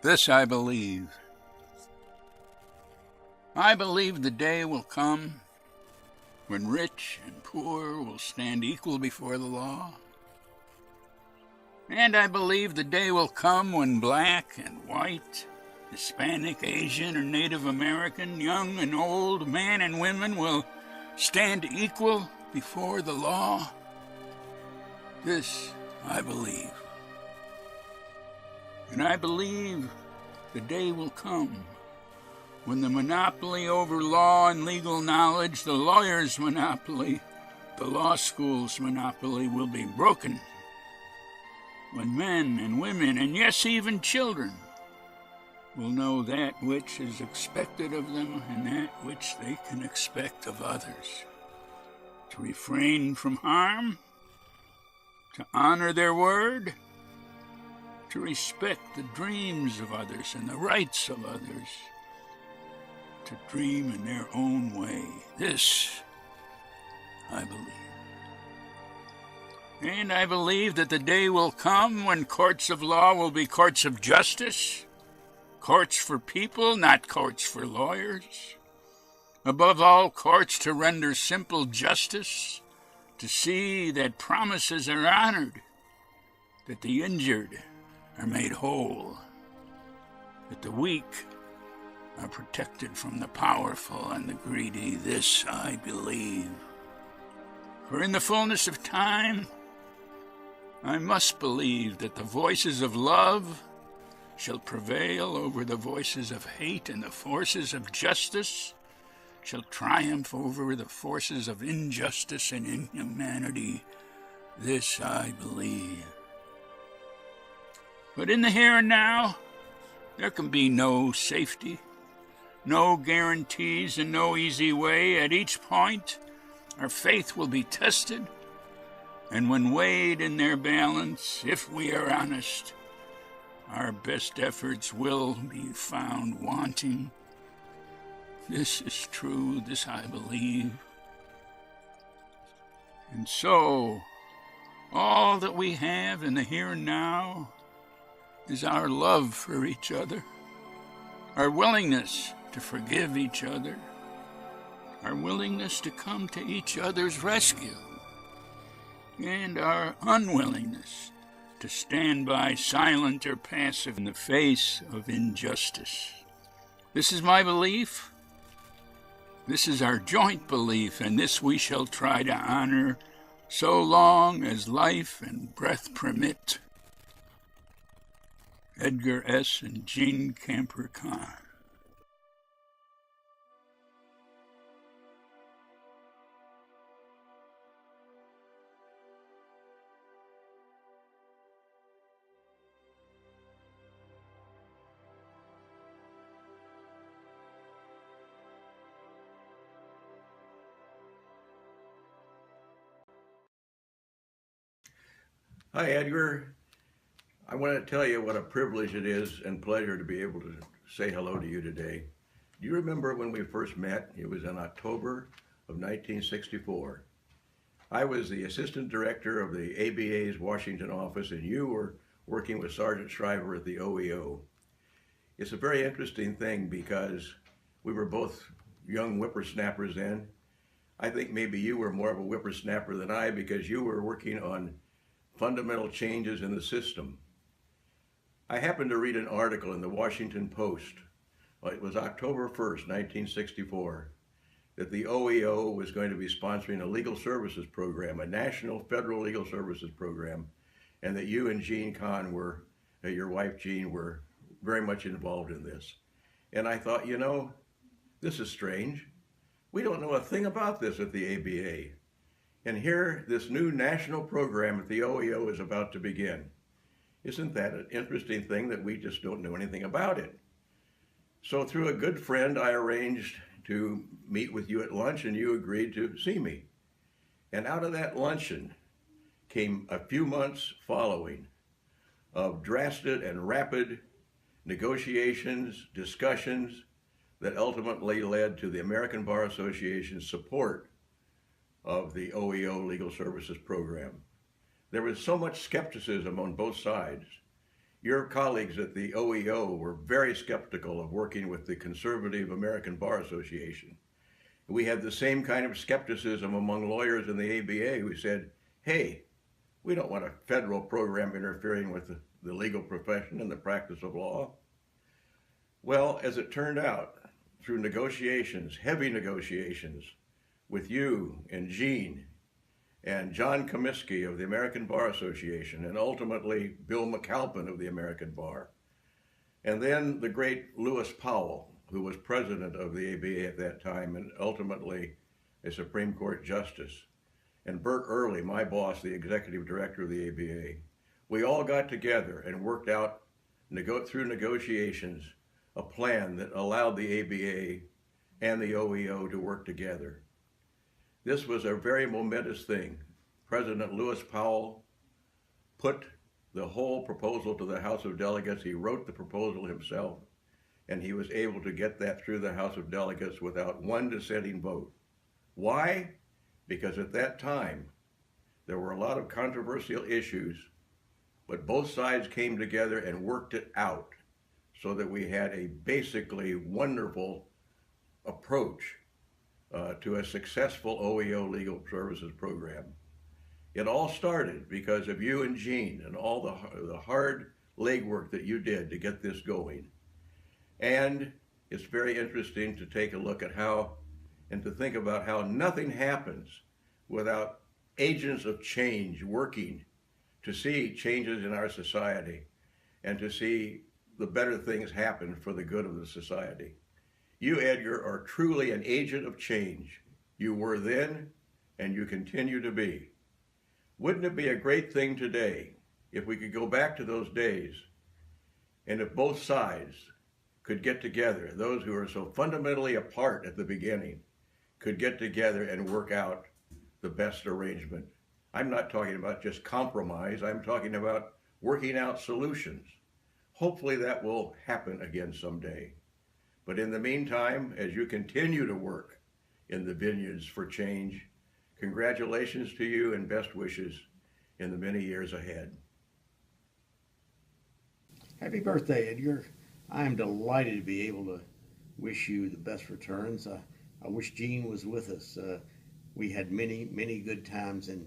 This I believe. I believe the day will come when rich and poor will stand equal before the law. And I believe the day will come when black and white, Hispanic, Asian, or Native American, young and old, man and women will stand equal before the law. This I believe. And I believe the day will come when the monopoly over law and legal knowledge, the lawyer's monopoly, the law school's monopoly, will be broken. When men and women, and yes, even children, will know that which is expected of them and that which they can expect of others. To refrain from harm, to honor their word, to respect the dreams of others and the rights of others, to dream in their own way. This I believe. And I believe that the day will come when courts of law will be courts of justice, courts for people, not courts for lawyers. Above all, courts to render simple justice, to see that promises are honored, that the injured are made whole, that the weak are protected from the powerful and the greedy. This I believe. For in the fullness of time, I must believe that the voices of love shall prevail over the voices of hate, and the forces of justice shall triumph over the forces of injustice and inhumanity. This I believe. But in the here and now, there can be no safety, no guarantees, and no easy way. At each point, our faith will be tested, and when weighed in their balance, if we are honest, our best efforts will be found wanting. This is true, this I believe. And so, all that we have in the here and now is our love for each other, our willingness to forgive each other, our willingness to come to each other's rescue, and our unwillingness to stand by silent or passive in the face of injustice. This is my belief. This is our joint belief, and this we shall try to honor so long as life and breath permit. Edgar S. and Jean Camper Kahn. Hi, Edgar. I want to tell you what a privilege it is and pleasure to be able to say hello to you today. Do you remember when we first met? It was in October of 1964. I was the assistant director of the ABA's Washington office, and you were working with Sergeant Shriver at the OEO. It's a very interesting thing because we were both young whippersnappers then. I think maybe you were more of a whippersnapper than I because you were working on fundamental changes in the system. I happened to read an article in the Washington Post. It was October 1st, 1964, that the OEO was going to be sponsoring a legal services program, a national federal legal services program, and that you and Jean Kahn were, your wife Jean, were very much involved in this. And I thought, you know, this is strange. We don't know a thing about this at the ABA. And here, this new national program at the OEO is about to begin. Isn't that an interesting thing that we just don't know anything about it? So through a good friend, I arranged to meet with you at lunch, and you agreed to see me. And out of that luncheon came a few months following of drastic and rapid negotiations, discussions that ultimately led to the American Bar Association's support of the OEO Legal Services Program. There was so much skepticism on both sides. Your colleagues at the OEO were very skeptical of working with the conservative American Bar Association. We had the same kind of skepticism among lawyers in the ABA who said, hey, we don't want a federal program interfering with the legal profession and the practice of law. Well, as it turned out, through negotiations, heavy negotiations, with you and Gene and John Comiskey of the American Bar Association, and ultimately Bill McAlpin of the American Bar, and then the great Lewis Powell, who was president of the ABA at that time and ultimately a Supreme Court justice, and Bert Early, my boss, the executive director of the ABA. We all got together and worked out, through negotiations, a plan that allowed the ABA and the OEO to work together. This was a very momentous thing. President Lewis Powell put the whole proposal to the House of Delegates. He wrote the proposal himself, and he was able to get that through the House of Delegates without one dissenting vote. Why? Because at that time, there were a lot of controversial issues, but both sides came together and worked it out so that we had a basically wonderful approach to a successful OEO legal services program. It all started because of you and Gene and all the hard legwork that you did to get this going. And it's very interesting to take a look at how and to think about how nothing happens without agents of change working to see changes in our society and to see the better things happen for the good of the society. You, Edgar, are truly an agent of change. You were then, and you continue to be. Wouldn't it be a great thing today if we could go back to those days and if both sides could get together, those who are so fundamentally apart at the beginning, could get together and work out the best arrangement? I'm not talking about just compromise. I'm talking about working out solutions. Hopefully that will happen again someday. But in the meantime, as you continue to work in the vineyards for change, congratulations to you and best wishes in the many years ahead. Happy birthday, Edgar. I am delighted to be able to wish you the best returns. I wish Gene was with us. We had many, many good times, and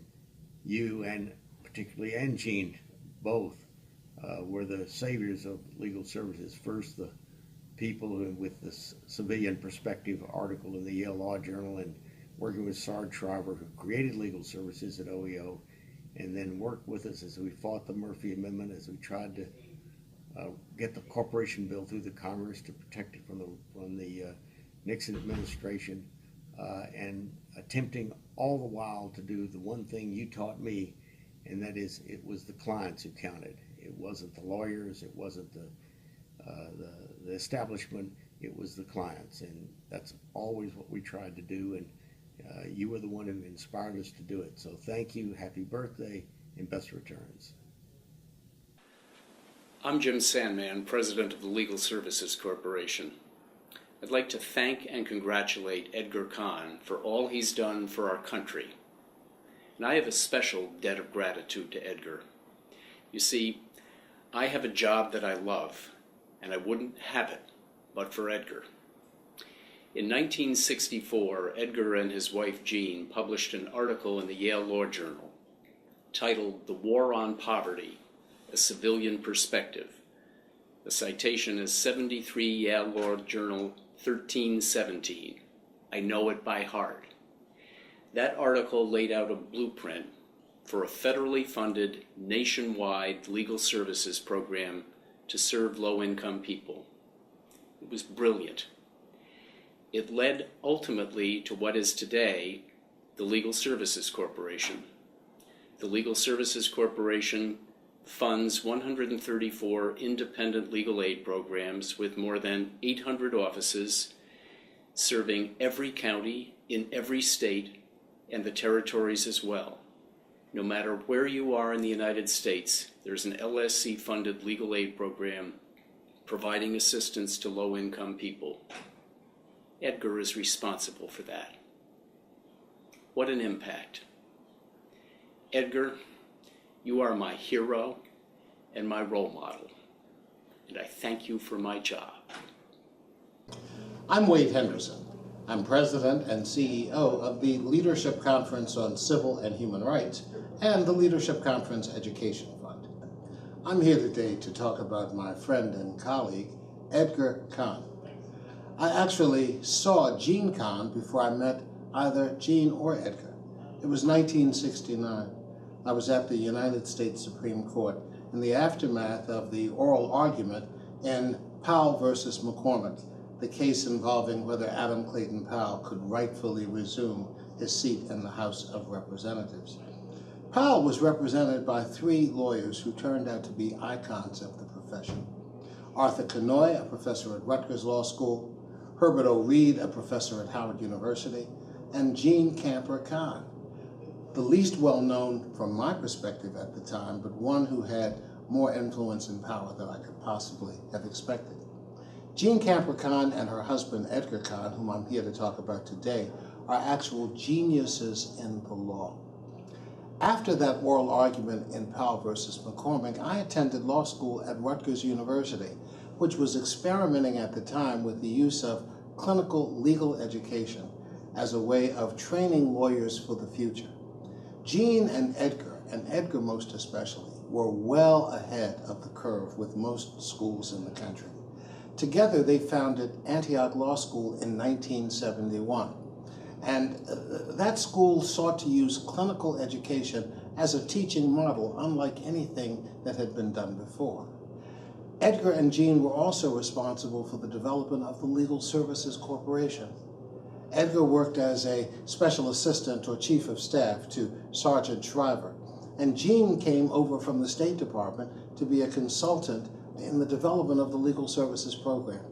you and particularly and Gene both were the saviors of legal services. First, the people with the civilian perspective article in the Yale Law Journal, and working with Sarge Shriver, who created legal services at OEO, and then worked with us as we fought the Murphy Amendment, as we tried to get the corporation bill through the Congress to protect it from the Nixon administration, and attempting all the while to do the one thing you taught me, and that is it was the clients who counted. It wasn't the lawyers, it wasn't the establishment, it was the clients, and that's always what we tried to do, and you were the one who inspired us to do it. So thank you, happy birthday, and best returns. I'm Jim Sandman, president of the Legal Services Corporation. I'd like to thank and congratulate Edgar Kahn for all he's done for our country. And I have a special debt of gratitude to Edgar. You see, I have a job that I love, and I wouldn't have it but for Edgar. In 1964, Edgar and his wife Jean published an article in the Yale Law Journal titled "The War on Poverty, A Civilian Perspective." The citation is 73 Yale Law Journal 1317. I know it by heart. That article laid out a blueprint for a federally funded nationwide legal services program to serve low-income people. It was brilliant. It led ultimately to what is today the Legal Services Corporation. The Legal Services Corporation funds 134 independent legal aid programs with more than 800 offices serving every county in every state and the territories as well. No matter where you are in the United States, there's an LSC-funded legal aid program providing assistance to low-income people. Edgar is responsible for that. What an impact. Edgar, you are my hero and my role model. thank you for my job. I'm Wade Henderson. I'm President and CEO of the Leadership Conference on Civil and Human Rights and the Leadership Conference Education Fund. I'm here today to talk about my friend and colleague, Edgar Kahn. I actually saw Gene Kahn before I met either Gene or Edgar. It was 1969. I was at the United States Supreme Court in the aftermath of the oral argument in Powell versus McCormick, the case involving whether Adam Clayton Powell could rightfully resume his seat in the House of Representatives. Powell was represented by three lawyers who turned out to be icons of the profession. Arthur Kanoy, a professor at Rutgers Law School, Herbert O. Reed, a professor at Howard University, and Gene Camper Kahn, the least well-known from my perspective at the time, but one who had more influence and power than I could possibly have expected. Gene Camper Kahn and her husband Edgar Kahn, whom I'm here to talk about today, are actual geniuses in the law. After that oral argument in Powell versus McCormick, I attended law school at Rutgers University, which was experimenting at the time with the use of clinical legal education as a way of training lawyers for the future. Gene and Edgar most especially, were well ahead of the curve with most schools in the country. Together, they founded Antioch Law School in 1971. And that school sought to use clinical education as a teaching model, unlike anything that had been done before. Edgar and Gene were also responsible for the development of the Legal Services Corporation. Edgar worked as a special assistant or chief of staff to Sergeant Shriver, and Gene came over from the State Department to be a consultant in the development of the Legal Services Program.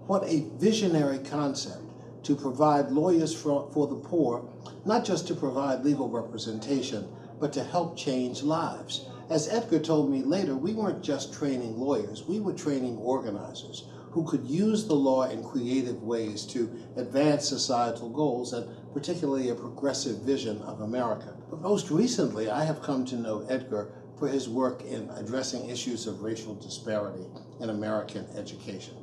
What a visionary concept to provide lawyers for the poor, not just to provide legal representation, but to help change lives. As Edgar told me later, we weren't just training lawyers, we were training organizers who could use the law in creative ways to advance societal goals and particularly a progressive vision of America. But most recently, I have come to know Edgar for his work in addressing issues of racial disparity in American education.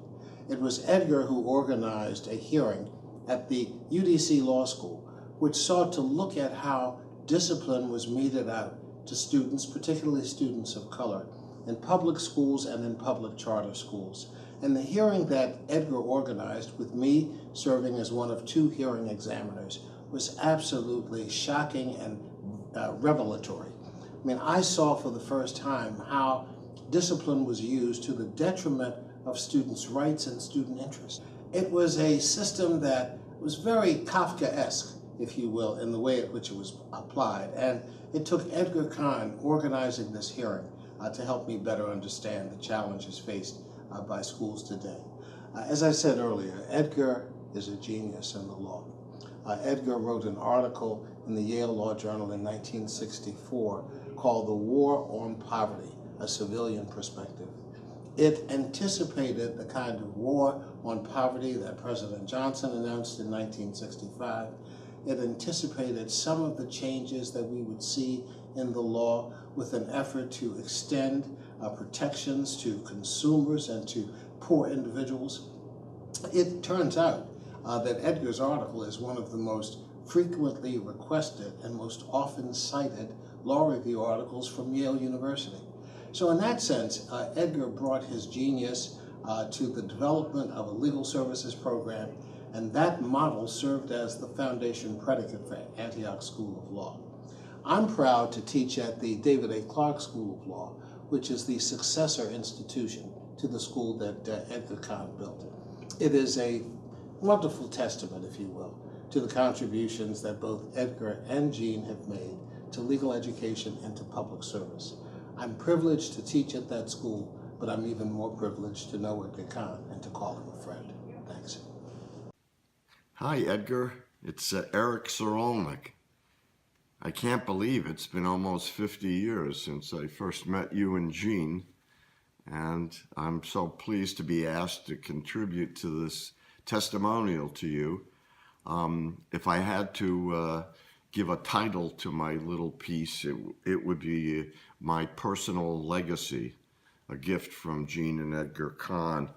It was Edgar who organized a hearing at the UDC Law School, which sought to look at how discipline was meted out to students, particularly students of color, in public schools and in public charter schools. And the hearing that Edgar organized, with me serving as one of two hearing examiners, was absolutely shocking and revelatory. I mean, I saw for the first time how discipline was used to the detriment of students' rights and student interests. It was a system that was very Kafkaesque, if you will, in the way in which it was applied. And it took Edgar Kahn organizing this hearing to help me better understand the challenges faced by schools today. As I said earlier, Edgar is a genius in the law. Edgar wrote an article in the Yale Law Journal in 1964 called The War on Poverty, A Civilian Perspective. It anticipated the kind of war on poverty that President Johnson announced in 1965. It anticipated some of the changes that we would see in the law with an effort to extend protections to consumers and to poor individuals. It turns out that Edgar's article is one of the most frequently requested and most often cited law review articles from Yale University. So in that sense, Edgar brought his genius to the development of a legal services program, and that model served as the foundation predicate for Antioch School of Law. I'm proud to teach at the David A. Clark School of Law, which is the successor institution to the school that Edgar Kahn built. It is a wonderful testament, if you will, to the contributions that both Edgar and Gene have made to legal education and to public service. I'm privileged to teach at that school, but I'm even more privileged to know Edgar Kahn and to call him a friend. Thanks. Hi, Edgar. It's Eric Sorolnik. I can't believe it's been almost 50 years since I first met you and Gene, and I'm so pleased to be asked to contribute to this testimonial to you. If I had to give a title to my little piece, it would be My Personal Legacy. a gift from Gene and Edgar Kahn.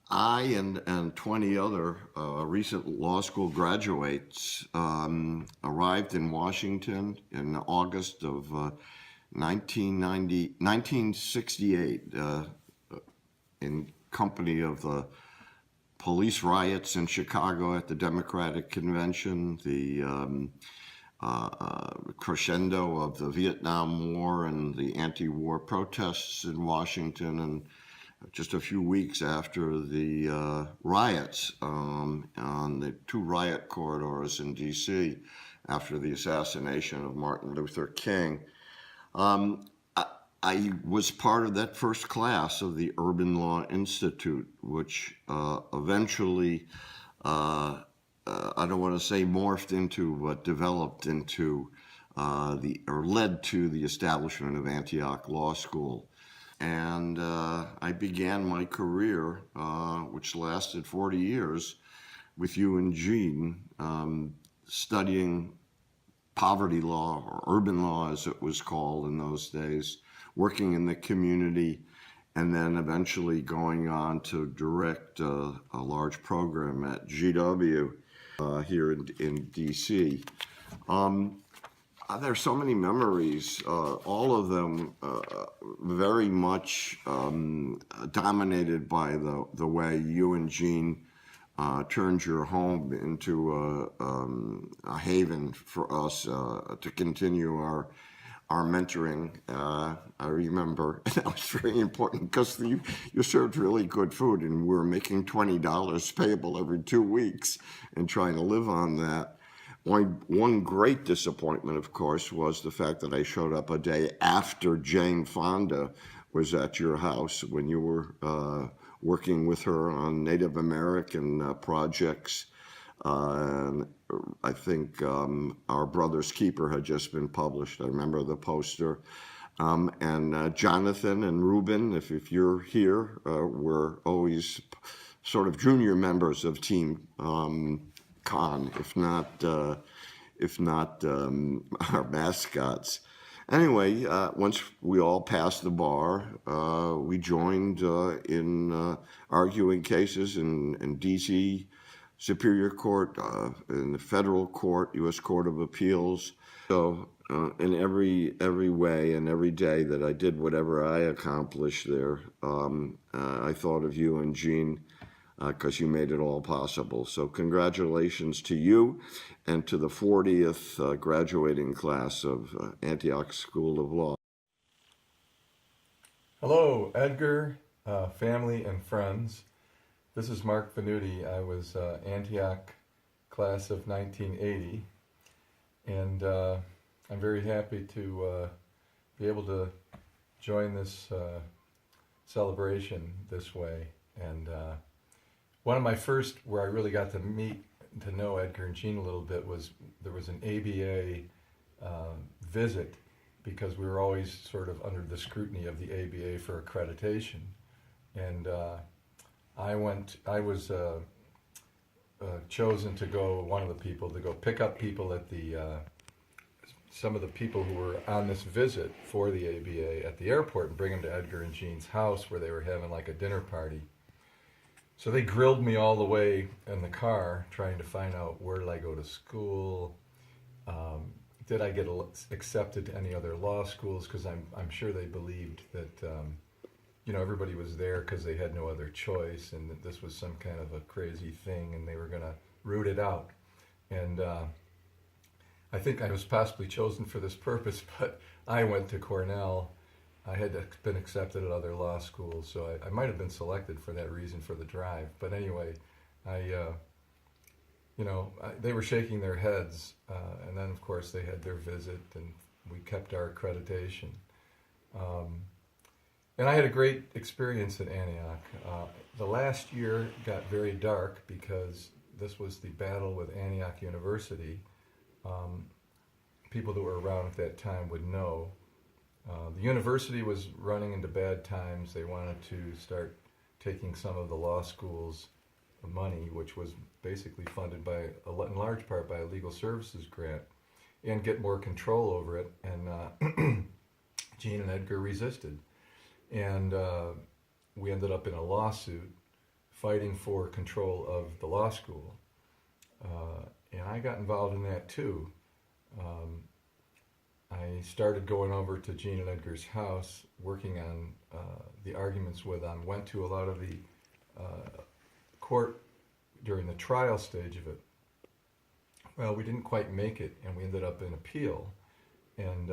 I and 20 other recent law school graduates arrived in Washington in August of 1968 in company of the police riots in Chicago at the Democratic Convention, the crescendo of the Vietnam War and the anti-war protests in Washington, and just a few weeks after the riots on the two riot corridors in D.C. after the assassination of Martin Luther King. I was part of that first class of the Urban Law Institute, which eventually, I don't want to say morphed into, but developed into led to the establishment of Antioch Law School. And I began my career, which lasted 40 years, with you and Gene, studying poverty law, or urban law as it was called in those days, working in the community, and then eventually going on to direct a large program at GW here in DC. There's so many memories, all of them very much dominated by the way you and Gene turned your home into a haven for us to continue our mentoring. I remember that was very important because you served really good food, and we were making $20 payable every 2 weeks and trying to live on that. One great disappointment, of course, was the fact that I showed up a day after Jane Fonda was at your house when you were working with her on Native American projects. I think Our Brother's Keeper had just been published. I remember the poster. And Jonathan and Ruben, if you're here, we're always sort of junior members of Team Con, if not our mascots. Anyway, once we all passed the bar, we joined in arguing cases in D.C. Superior Court, in the federal court, U.S. Court of Appeals. So in every way and every day that I did whatever I accomplished there, I thought of you and Gene, because you made it all possible. So congratulations to you and to the 40th graduating class of Antioch School of Law. Hello, Edgar, family, and friends. This is Mark Venuti. I was Antioch class of 1980, and I'm very happy to be able to join this celebration this way. And one of my first, where I really got to know Edgar and Gene a little bit, was there was an ABA visit, because we were always sort of under the scrutiny of the ABA for accreditation. And I was chosen to go, one of the people, to go pick up people at some of the people who were on this visit for the ABA at the airport, and bring them to Edgar and Gene's house where they were having like a dinner party. So they grilled me all the way in the car, trying to find out, where did I go to school? Did I get accepted to any other law schools? Because I'm sure they believed that everybody was there because they had no other choice, and that this was some kind of a crazy thing, and they were going to root it out. And I think I was possibly chosen for this purpose, but I went to Cornell. I had been accepted at other law schools, so I might have been selected for that reason for the drive. But anyway, they were shaking their heads, and then of course they had their visit, and we kept our accreditation. And I had a great experience at Antioch. The last year got very dark because this was the battle with Antioch University. People that were around at that time would know. The university was running into bad times. They wanted to start taking some of the law school's money, which was basically funded in large part by a legal services grant, and get more control over it. And Gene and Edgar resisted. And we ended up in a lawsuit fighting for control of the law school. And I got involved in that too. I started going over to Gene and Edgar's house, working on the arguments with them, went to a lot of the court during the trial stage of it. Well, we didn't quite make it, and we ended up in appeal. And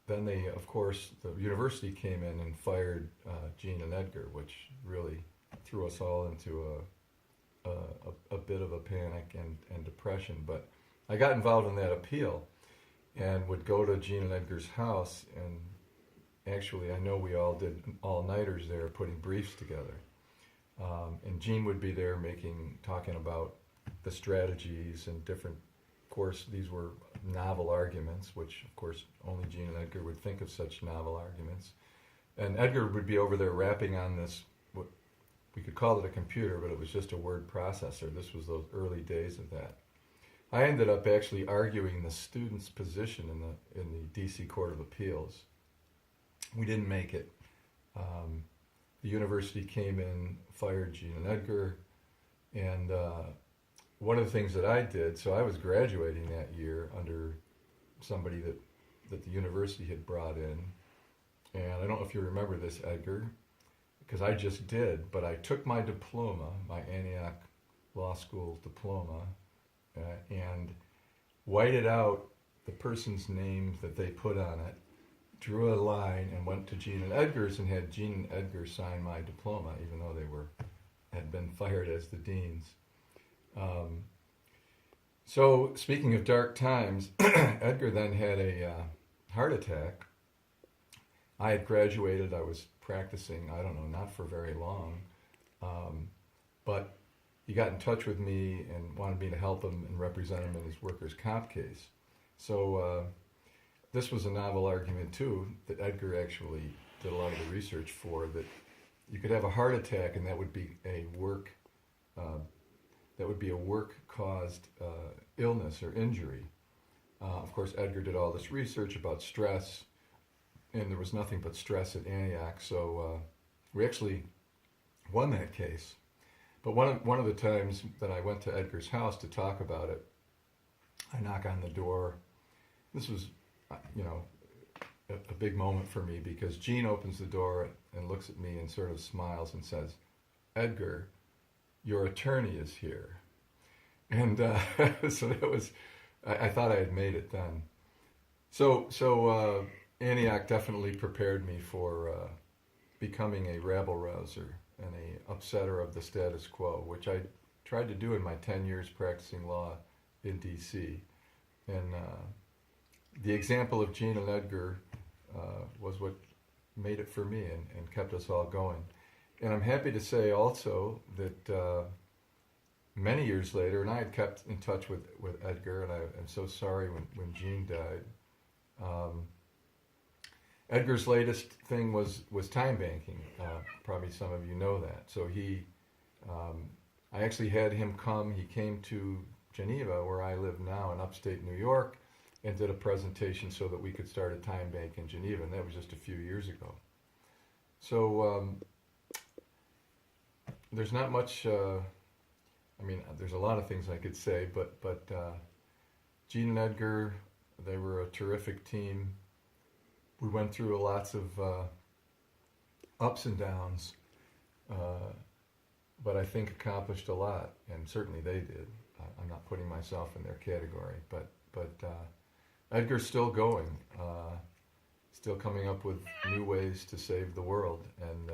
then they, of course, the university came in and fired Gene and Edgar, which really threw us all into a bit of a panic and depression. But I got involved in that appeal and would go to Gene and Edgar's house, and actually I know we all did all-nighters there putting briefs together. And Gene would be there talking about the strategies and different, of course, these were novel arguments, which of course only Gene and Edgar would think of such novel arguments. And Edgar would be over there rapping on this, what we could call it a computer, but it was just a word processor. This was those early days of that. I ended up actually arguing the student's position in the DC Court of Appeals. We didn't make it. The university came in, fired Gene and Edgar, and one of the things that I did, so I was graduating that year under somebody that the university had brought in, and I don't know if you remember this, Edgar, because I just did, but I took my diploma, my Antioch Law School diploma, and whited out the person's name that they put on it, drew a line, and went to Gene and Edgar's and had Gene and Edgar sign my diploma, even though they had been fired as the deans. So speaking of dark times, Edgar then had a heart attack. I had graduated. I was practicing, I don't know, not for very long, but he got in touch with me and wanted me to help him and represent him in his workers' comp case. So this was a novel argument too that Edgar actually did a lot of the research for, that you could have a heart attack and that would be a work-caused illness or injury. Of course, Edgar did all this research about stress, and there was nothing but stress at Antioch, so we actually won that case. But one of the times that I went to Edgar's house to talk about it, I knock on the door. This was, a big moment for me, because Gene opens the door and looks at me and sort of smiles and says, "Edgar, your attorney is here." And so that was, I thought I had made it then. So Antioch definitely prepared me for becoming a rabble-rouser and a upsetter of the status quo, which I tried to do in my 10 years practicing law in D.C. And the example of Gene and Edgar was what made it for me and kept us all going. And I'm happy to say also that many years later, and I had kept in touch with Edgar, and I'm so sorry when Gene died. Edgar's latest thing was time banking. Probably some of you know that. So I actually had him come. He came to Geneva, where I live now in upstate New York, and did a presentation so that we could start a time bank in Geneva, and that was just a few years ago. So there's not much, there's a lot of things I could say, but Gene and Edgar, they were a terrific team. We went through lots of ups and downs, but I think accomplished a lot, and certainly they did. I'm not putting myself in their category, but Edgar's still going, still coming up with new ways to save the world, and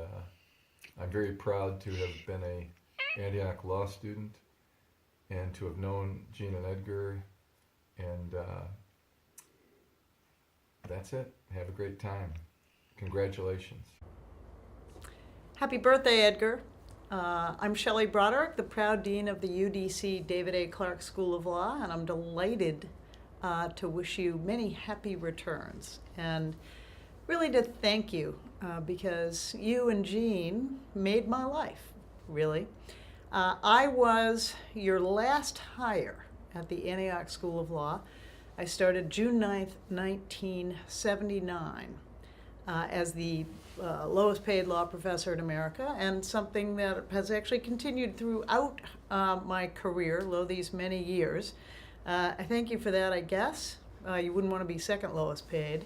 I'm very proud to have been a Antioch law student and to have known Gene and Edgar, and that's it. Have a great time. Congratulations. Happy birthday, Edgar. I'm Shelley Broderick, the proud dean of the UDC David A. Clark School of Law, and I'm delighted to wish you many happy returns and really to thank you because you and Gene made my life, really. I was your last hire at the Antioch School of Law. I started June 9th, 1979. as the lowest paid law professor in America, and something that has actually continued throughout my career, these many years. I thank you for that, I guess. You wouldn't want to be second lowest paid.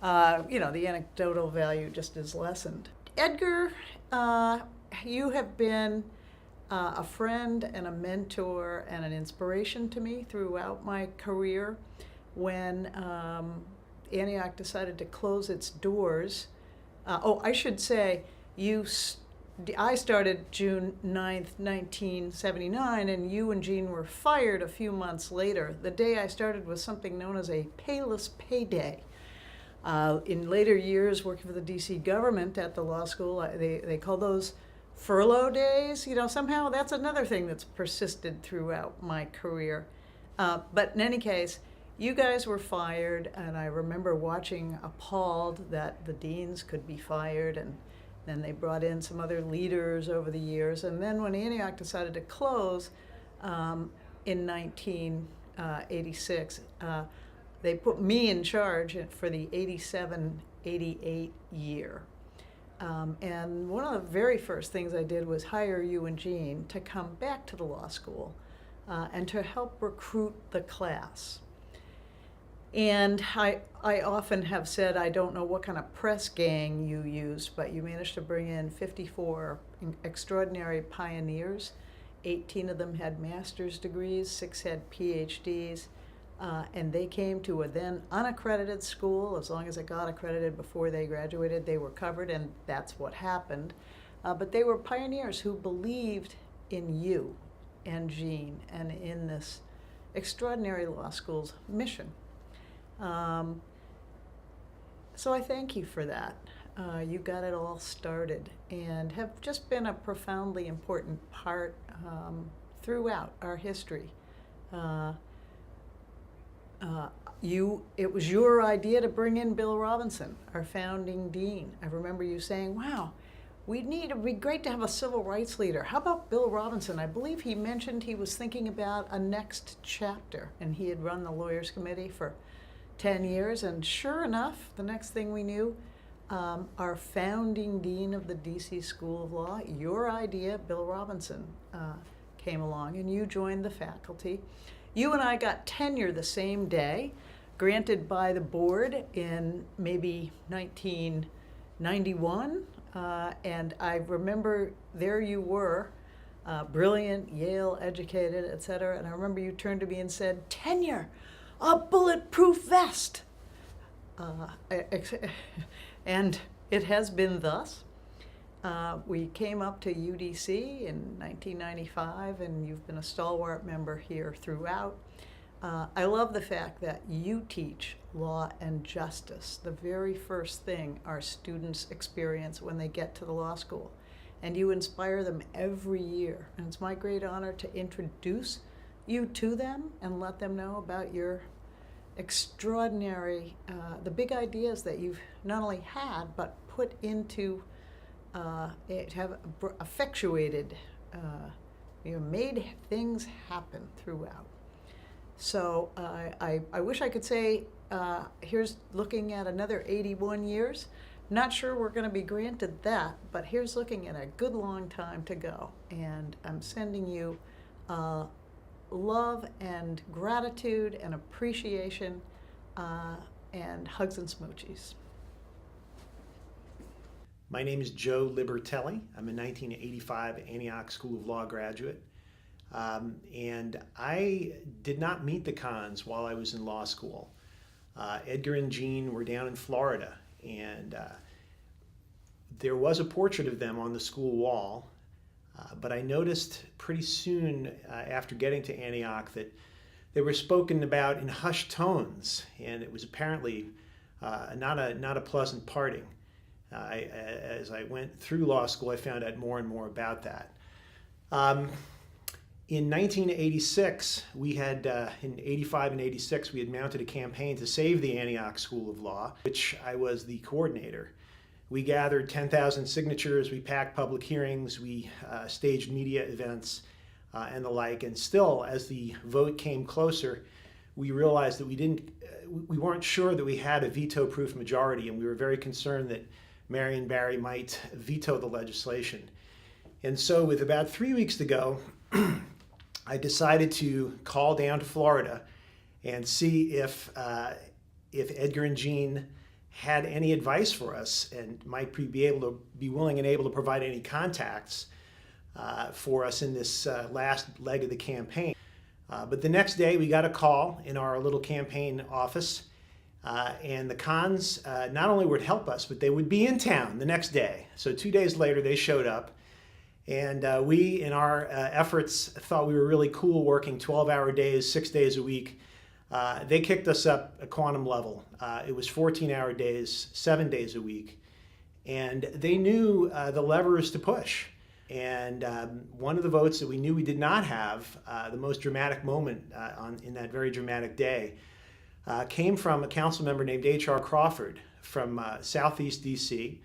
The anecdotal value just is lessened. Edgar, you have been a friend and a mentor and an inspiration to me throughout my career. When Antioch decided to close its doors, I should say, I started June 9th, 1979, and you and Jean were fired a few months later. The day I started was something known as a payless payday. In later years, working for the D.C. government at the law school, they call those furlough days. Somehow that's another thing that's persisted throughout my career. But in any case, you guys were fired, and I remember watching appalled that the deans could be fired, and then they brought in some other leaders over the years. And then when Antioch decided to close in 1986, they put me in charge for the 87-88 year. And one of the very first things I did was hire you and Jean to come back to the law school and to help recruit the class. And I often have said, I don't know what kind of press gang you used, but you managed to bring in 54 extraordinary pioneers. 18 of them had master's degrees, 6 had PhDs, and they came to a then unaccredited school. As long as it got accredited before they graduated, they were covered, and that's what happened. But they were pioneers who believed in you and Jean and in this extraordinary law school's mission. So I thank you for that. You got it all started and have just been a profoundly important part throughout our history. It was your idea to bring in Bill Robinson, our founding dean. I remember you saying, wow, it'd be great to have a civil rights leader. How about Bill Robinson? I believe he mentioned he was thinking about a next chapter, and he had run the Lawyers Committee for 10 years, and sure enough, the next thing we knew, our founding dean of the DC School of Law, your idea, Bill Robinson, came along, and you joined the faculty. You and I got tenure the same day, granted by the board in maybe 1991, and I remember there you were, brilliant, Yale educated, et cetera, and I remember you turned to me and said, tenure! A bulletproof vest. And it has been thus. We came up to UDC in 1995, and you've been a stalwart member here throughout. I love the fact that you teach law and justice, the very first thing our students experience when they get to the law school. And you inspire them every year. And it's my great honor to introduce you to them and let them know about your extraordinary, the big ideas that you've not only had, but put into, have effectuated, made things happen throughout. So I wish I could say, here's looking at another 81 years. Not sure we're going to be granted that, but here's looking at a good long time to go. And I'm sending you love and gratitude and appreciation and hugs and smoochies. My name is Joe Libertelli. I'm a 1985 Antioch School of Law graduate. And I did not meet the Kahns while I was in law school. Edgar and Jean were down in Florida, and there was a portrait of them on the school wall. But I noticed pretty soon after getting to Antioch that they were spoken about in hushed tones, and it was apparently not a pleasant parting. As I went through law school, I found out more and more about that. In 1986, we had, in 85 and 86, we had mounted a campaign to save the Antioch School of Law, which I was the coordinator. We gathered 10,000 signatures, we packed public hearings, we staged media events and the like, and still, as the vote came closer, we realized that we weren't sure that we had a veto-proof majority, and we were very concerned that Marion Barry might veto the legislation. And so with about 3 weeks to go, I decided to call down to Florida and see if Edgar and Jean had any advice for us and might be willing and able to provide any contacts for us in this last leg of the campaign. But the next day we got a call in our little campaign office, and the Kahns not only would help us, but they would be in town the next day. So 2 days later they showed up, and we in our efforts thought we were really cool working 12-hour days, 6 days a week. They kicked us up a quantum level. It was 14-hour days, 7 days a week, and they knew the levers to push. And one of the votes that we knew we did not have, the most dramatic moment in that very dramatic day, came from a council member named H.R. Crawford from Southeast D.C.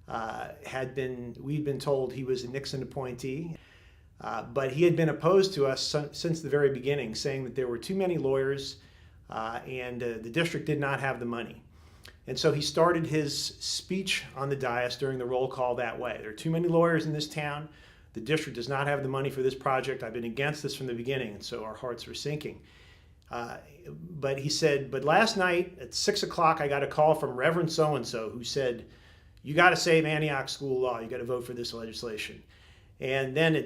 We'd been told he was a Nixon appointee, but he had been opposed to us since the very beginning, saying that there were too many lawyers and the district did not have the money. And so he started his speech on the dais during the roll call that way. There are too many lawyers in this town. The district does not have the money for this project. I've been against this from the beginning, and so our hearts were sinking. But he said, but last night at 6 o'clock, I got a call from Reverend so-and-so who said, you got to save Antioch School of Law. You got to vote for this legislation. And then at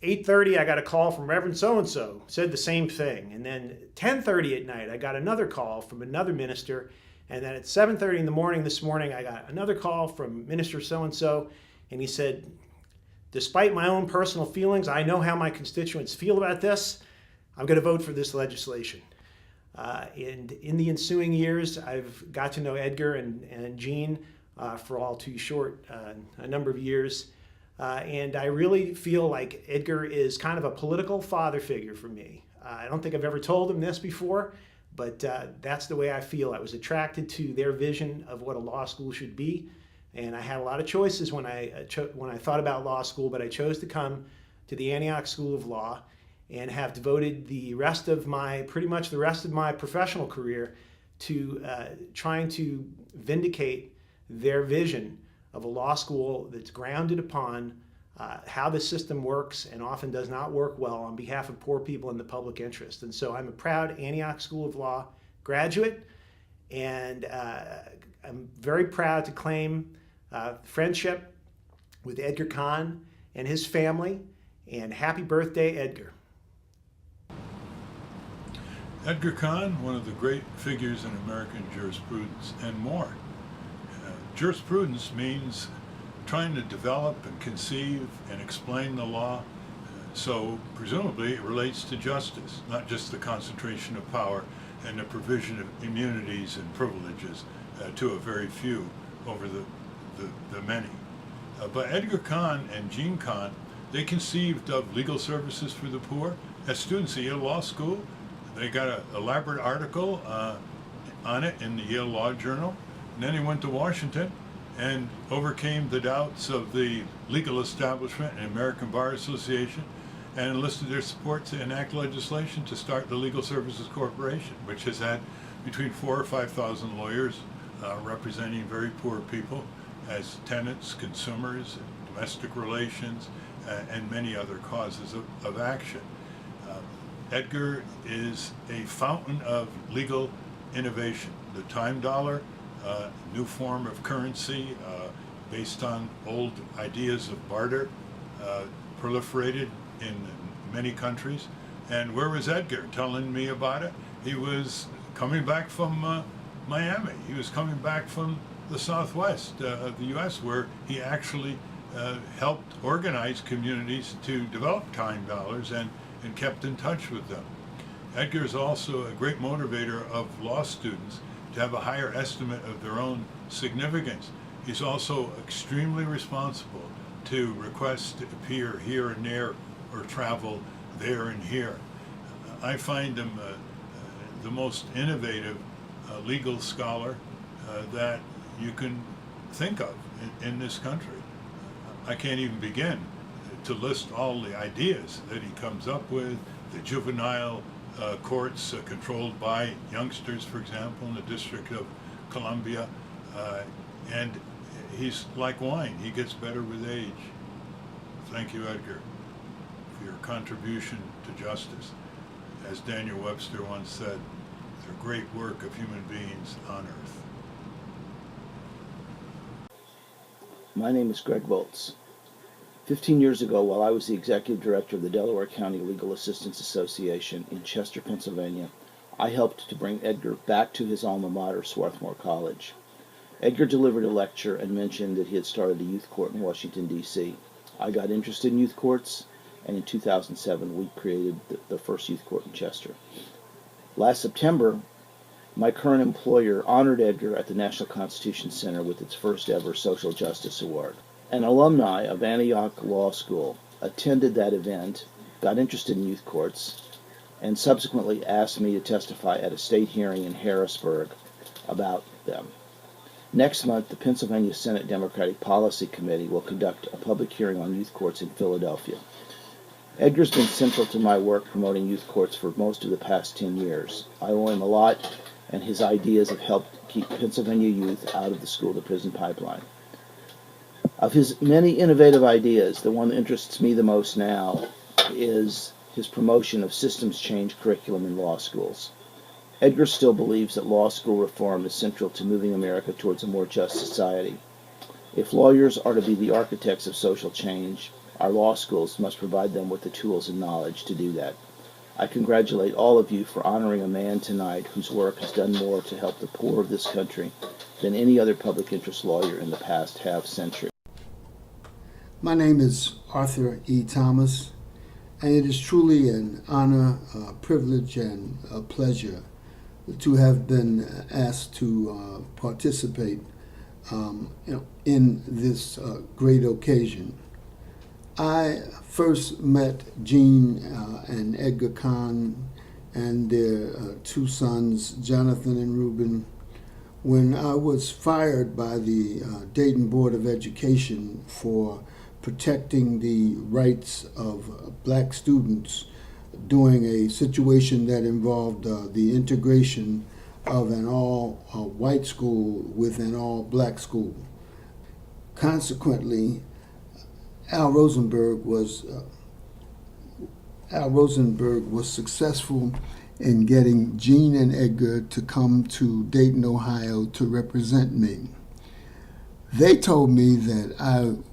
8:30, I got a call from Reverend so-and-so, said the same thing. And then at 10:30 at night, I got another call from another minister. And then at 7:30 in the morning this morning, I got another call from Minister so-and-so, and he said, despite my own personal feelings, I know how my constituents feel about this. I'm going to vote for this legislation. And in the ensuing years, I've got to know Edgar and Jean for all too short a number of years. And I really feel like Edgar is kind of a political father figure for me. I don't think I've ever told him this before, but that's the way I feel. I was attracted to their vision of what a law school should be, and I had a lot of choices when I thought about law school, but I chose to come to the Antioch School of Law and have devoted pretty much the rest of my professional career to trying to vindicate their vision of a law school that's grounded upon how the system works and often does not work well on behalf of poor people in the public interest. And so I'm a proud Antioch School of Law graduate, and I'm very proud to claim friendship with Edgar Kahn and his family, and happy birthday, Edgar. Edgar Kahn, one of the great figures in American jurisprudence, and more. Jurisprudence means trying to develop and conceive and explain the law, so presumably it relates to justice, not just the concentration of power and the provision of immunities and privileges to a very few over the many. But Edgar Kahn and Jean Kahn, they conceived of legal services for the poor. As students at Yale Law School, they got an elaborate article on it in the Yale Law Journal, and then they went to Washington and overcame the doubts of the legal establishment and American Bar Association and enlisted their support to enact legislation to start the Legal Services Corporation, which has had between 4,000 or 5,000 lawyers representing very poor people as tenants, consumers, domestic relations, and many other causes of action. Edgar is a fountain of legal innovation. The time dollar, new form of currency based on old ideas of barter, proliferated in many countries. And where was Edgar telling me about it? He was coming back from Miami. He was coming back from the Southwest of the U.S., where he actually helped organize communities to develop time dollars and kept in touch with them. Edgar is also a great motivator of law students to have a higher estimate of their own significance. He's also extremely responsible to request to appear here and there or travel there and here. I find him the most innovative legal scholar that you can think of in this country. I can't even begin to list all the ideas that he comes up with, the juvenile courts controlled by youngsters, for example, in the District of Columbia. And he's like wine, he gets better with age. Thank you, Edgar, for your contribution to justice. As Daniel Webster once said, the great work of human beings on earth. My name is Greg Voltz. 15 years ago, while I was the executive director of the Delaware County Legal Assistance Association in Chester, Pennsylvania, I helped to bring Edgar back to his alma mater, Swarthmore College. Edgar delivered a lecture and mentioned that he had started a youth court in Washington, D.C. I got interested in youth courts, and in 2007 we created the first youth court in Chester. Last September, my current employer honored Edgar at the National Constitution Center with its first ever Social Justice Award. An alumni of Antioch Law School attended that event, got interested in youth courts, and subsequently asked me to testify at a state hearing in Harrisburg about them. Next month, the Pennsylvania Senate Democratic Policy Committee will conduct a public hearing on youth courts in Philadelphia. Edgar's been central to my work promoting youth courts for most of the past 10 years. I owe him a lot, and his ideas have helped keep Pennsylvania youth out of the school-to-prison pipeline. Of his many innovative ideas, the one that interests me the most now is his promotion of systems change curriculum in law schools. Edgar still believes that law school reform is central to moving America towards a more just society. If lawyers are to be the architects of social change, our law schools must provide them with the tools and knowledge to do that. I congratulate all of you for honoring a man tonight whose work has done more to help the poor of this country than any other public interest lawyer in the past half century. My name is Arthur E. Thomas, and it is truly an honor, a privilege, and a pleasure to have been asked to participate in this great occasion. I first met Gene and Edgar Kahn and their two sons, Jonathan and Reuben, when I was fired by the Dayton Board of Education for protecting the rights of black students during a situation that involved the integration of an all-white school with an all-black school. Consequently, Al Rosenberg was successful in getting Gene and Edgar to come to Dayton, Ohio to represent me. They told me that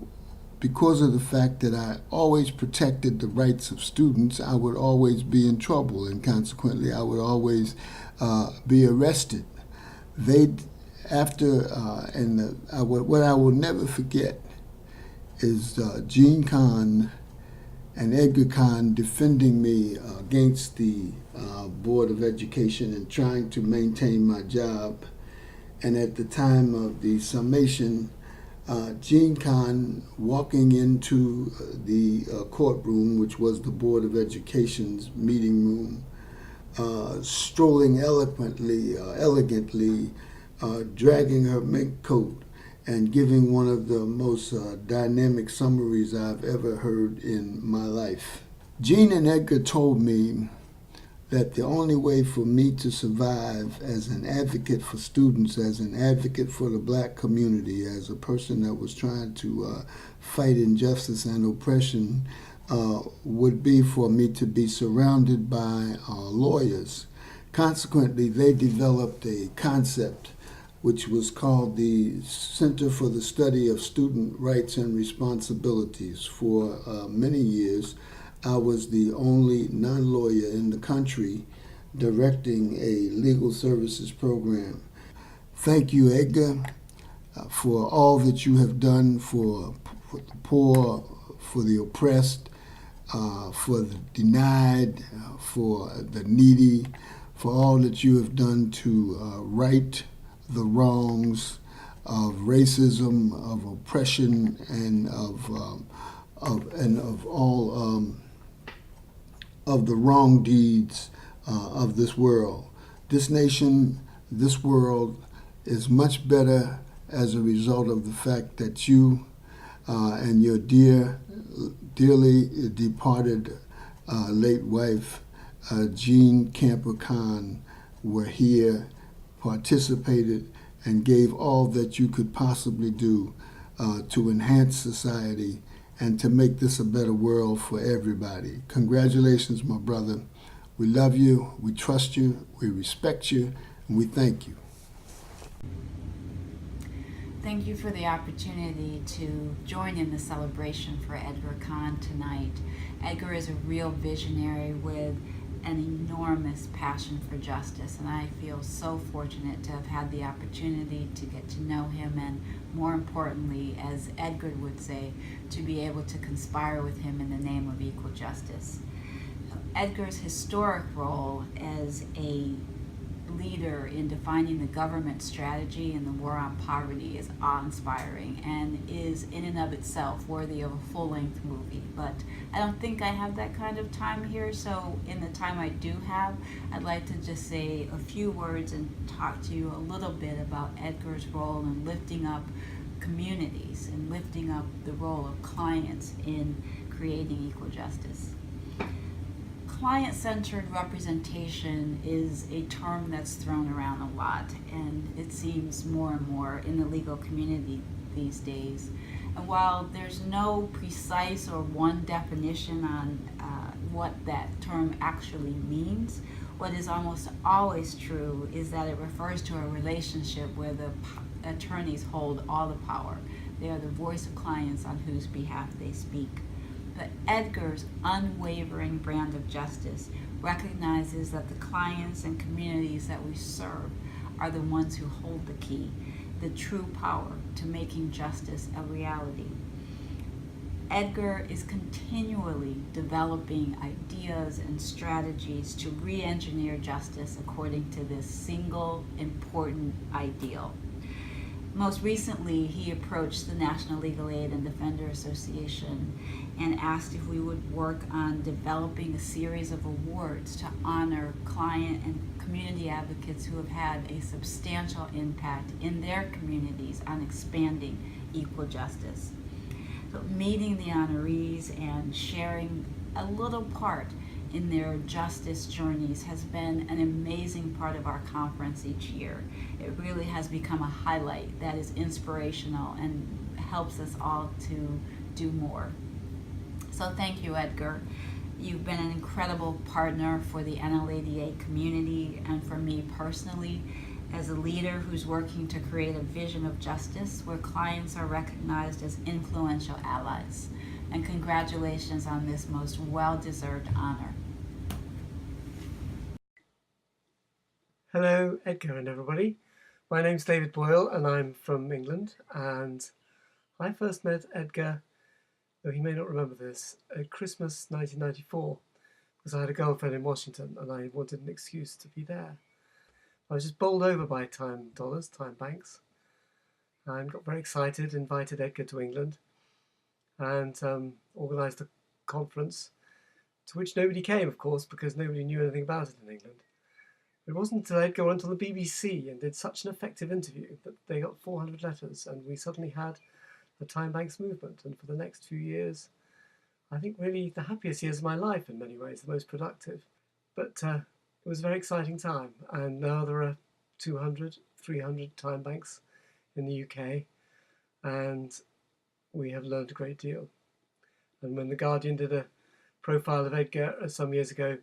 because of the fact that I always protected the rights of students, I would always be in trouble, and consequently I would always be arrested. What I will never forget is Gene Kahn and Edgar Kahn defending me against the Board of Education and trying to maintain my job. And at the time of the summation, Gene Kahn walking into the courtroom, which was the Board of Education's meeting room, strolling elegantly, dragging her mink coat, and giving one of the most dynamic summaries I've ever heard in my life. Gene and Edgar told me that the only way for me to survive as an advocate for students, as an advocate for the black community, as a person that was trying to fight injustice and oppression, would be for me to be surrounded by lawyers. Consequently, they developed a concept which was called the Center for the Study of Student Rights and Responsibilities. For many years, I was the only non-lawyer in the country directing a legal services program. Thank you, Edgar, for all that you have done for the poor, for the oppressed, for the denied, for the needy, for all that you have done to right the wrongs of racism, of oppression, and of all of the wrong deeds of this world. This nation, this world is much better as a result of the fact that you and your dearly departed late wife Gene Camper Khan were here, participated, and gave all that you could possibly do to enhance society and to make this a better world for everybody. Congratulations, my brother. We love you, we trust you, we respect you, and we thank you. Thank you for the opportunity to join in the celebration for Edgar Kahn tonight. Edgar is a real visionary with an enormous passion for justice, and I feel so fortunate to have had the opportunity to get to know him, and more importantly, as Edgar would say, to be able to conspire with him in the name of equal justice. Edgar's historic role as a leader in defining the government strategy in the war on poverty is awe-inspiring and is in and of itself worthy of a full-length movie. But I don't think I have that kind of time here, so in the time I do have, I'd like to just say a few words and talk to you a little bit about Edgar's role in lifting up communities and lifting up the role of clients in creating equal justice. Client-centered representation is a term that's thrown around a lot, and it seems more and more in the legal community these days. And while there's no precise or one definition on what that term actually means, what is almost always true is that it refers to a relationship where the attorneys hold all the power. They are the voice of clients on whose behalf they speak. But Edgar's unwavering brand of justice recognizes that the clients and communities that we serve are the ones who hold the key, the true power to making justice a reality. Edgar is continually developing ideas and strategies to re-engineer justice according to this single important ideal. Most recently, he approached the National Legal Aid and Defender Association and asked if we would work on developing a series of awards to honor client and community advocates who have had a substantial impact in their communities on expanding equal justice. So meeting the honorees and sharing a little part in their justice journeys has been an amazing part of our conference each year. It really has become a highlight that is inspirational and helps us all to do more. So thank you, Edgar. You've been an incredible partner for the NLADA community and for me personally as a leader who's working to create a vision of justice where clients are recognized as influential allies. And congratulations on this most well-deserved honor. Hello, Edgar and everybody. My name's David Boyle and I'm from England, and I first met Edgar, though he may not remember this, at Christmas 1994, because I had a girlfriend in Washington and I wanted an excuse to be there. I was just bowled over by time banks, and got very excited, invited Edgar to England, and organised a conference to which nobody came, of course, because nobody knew anything about it in England. It wasn't until Edgar went on the BBC and did such an effective interview that they got 400 letters, and we suddenly had the Time Banks movement. And for the next few years, I think really the happiest years of my life in many ways, the most productive. But it was a very exciting time, and now there are 200, 300 Time Banks in the UK, and we have learned a great deal. And when The Guardian did a profile of Edgar some years ago,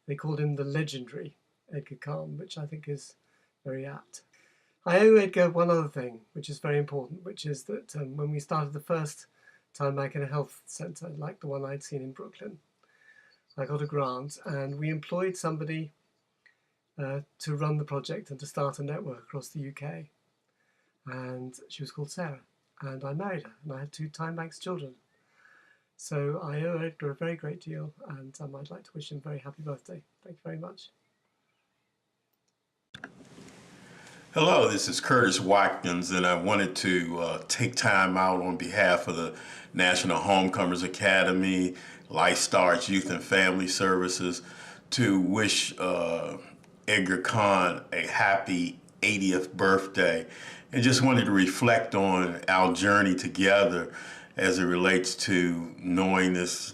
they called him the legendary Edgar Kahn, which I think is very apt. I owe Edgar one other thing, which is very important, which is that when we started the first Time Bank in a health centre, like the one I'd seen in Brooklyn, I got a grant and we employed somebody to run the project and to start a network across the UK. And she was called Sarah, and I married her, and I had 2 Time Banks children. So I owe Edgar a very great deal, and I'd like to wish him a very happy birthday. Thank you very much. Hello, this is Curtis Watkins, and I wanted to take time out on behalf of the National Homecomers Academy, Life Stars Youth and Family Services, to wish Edgar Kahn a happy 80th birthday, and just wanted to reflect on our journey together as it relates to knowing this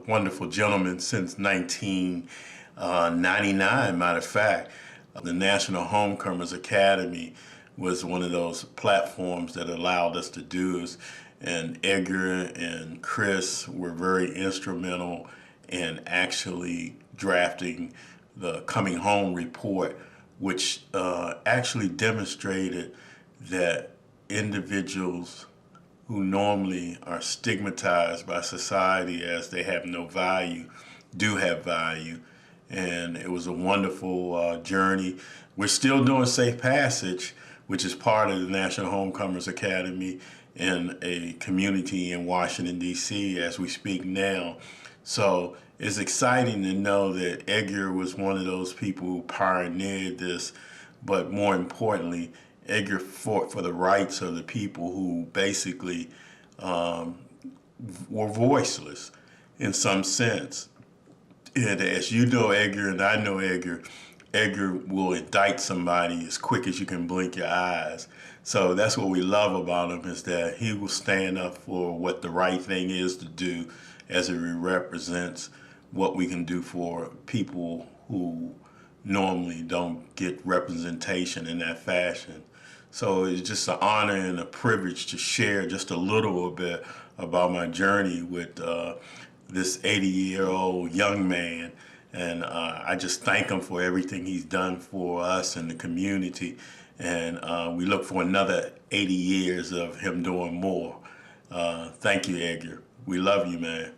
wonderful gentleman since 19 99, matter of fact. The National Homecomers Academy was one of those platforms that allowed us to do this. And Edgar and Chris were very instrumental in actually drafting the Coming Home report, which actually demonstrated that individuals who normally are stigmatized by society as they have no value do have value. And it was a wonderful journey. We're still doing Safe Passage, which is part of the National Homecomers Academy in a community in Washington, D.C. as we speak now. So it's exciting to know that Edgar was one of those people who pioneered this, but more importantly, Edgar fought for the rights of the people who basically were voiceless in some sense. And as you know Edgar and I know Edgar, Edgar will indict somebody as quick as you can blink your eyes. So that's what we love about him, is that he will stand up for what the right thing is to do, as it represents what we can do for people who normally don't get representation in that fashion. So it's just an honor and a privilege to share just a little bit about my journey with this 80-year-old young man. And I just thank him for everything he's done for us and the community. And we look for another 80 years of him doing more. Thank you, Edgar. We love you, man.